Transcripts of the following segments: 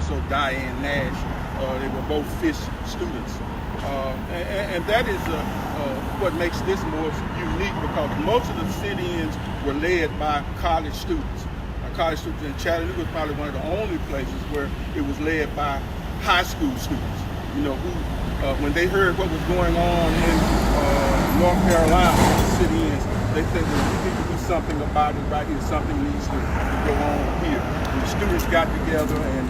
also Diane Nash. They were both Fish students. And that is what makes this more unique, because most of the sit-ins were led by college students. College students in Chattanooga was probably one of the only places where it was led by high school students, who when they heard what was going on in North Carolina, sit-ins, they said that we need to do something about it right here. Something needs to go on here. And the students got together, and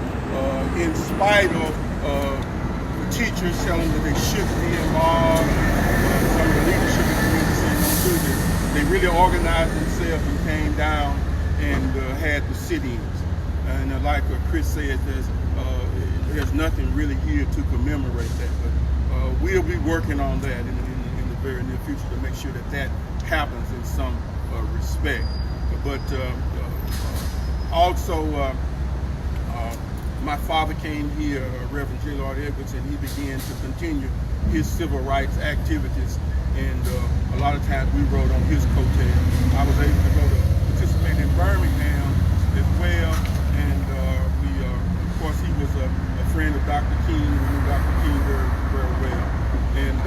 in spite of the teachers telling them that they shouldn't be involved, some of the leadership in the community saying don't do this, they really organized themselves and came down and had the sit-ins. And like Chris said, there's nothing really here to commemorate that, but we'll be working on that in the very near future to make sure that that happens in some respect. But also, my father came here, Reverend J. Lord Edwards, and he began to continue his civil rights activities, and a lot of times we rode on his coattails. I was able to go to participate in Birmingham as well, and of course he was a friend of Dr. King. We knew Dr. King very, very well, and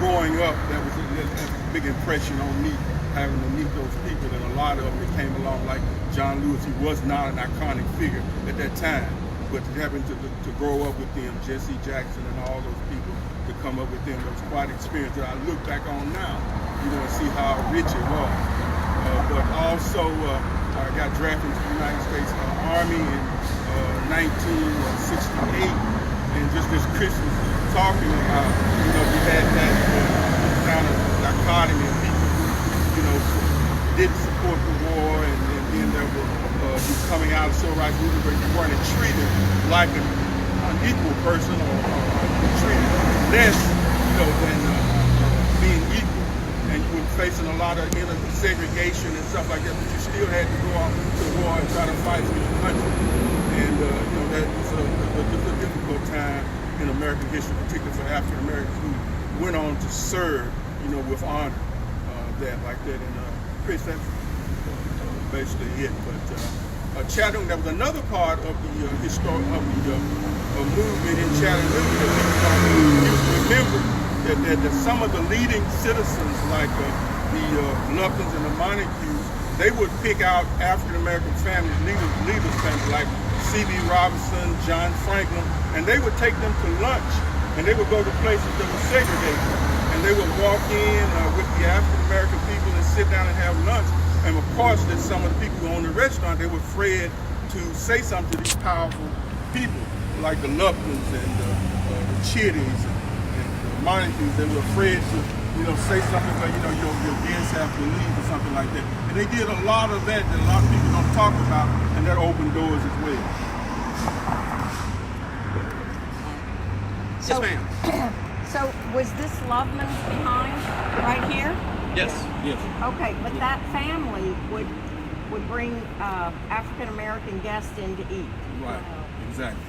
growing up, that was a big impression on me, having to meet those people, and a lot of them that came along, like John Lewis. He was not an iconic figure at that time, but having to grow up with them, Jesse Jackson and all those people, to come up with them, was quite an experience that I look back on now, and see how rich it was. But also, I got drafted into the United States Army in 1968, and just as Chris was talking about, we had that kind of dichotomy of people who, didn't support the war, and then there were coming out of civil rights movement where you weren't treated like an equal person, or treated less, than being equal. And you were facing a lot of inner segregation and stuff like that, but you still had to go out to war and try to fight for your country. And that was a difficult time in American history, particularly for African Americans who went on to serve, with honor, like that. And Chris, that's basically it. But Chattanooga, that was another part of the movement in Chattanooga that we remember. That some of the leading citizens, like the Luptons and the Montagues, they would pick out African-American families, leaders families like C.B. Robinson, John Franklin, and they would take them to lunch, and they would go to places that were segregated, and they would walk in with the African-American people and sit down and have lunch. And of course, that some of the people who owned the restaurant, they were afraid to say something to these powerful people, like the Luptons and the Chitties, Montagues. They were afraid to, say something like, your guests have to leave or something like that. And they did a lot of that a lot of people don't talk about, and that opened doors as well. Yes, ma'am. So was this Loveman's behind right here? Yes. Yes. Okay, but that family would bring African American guests in to eat. Right. Exactly.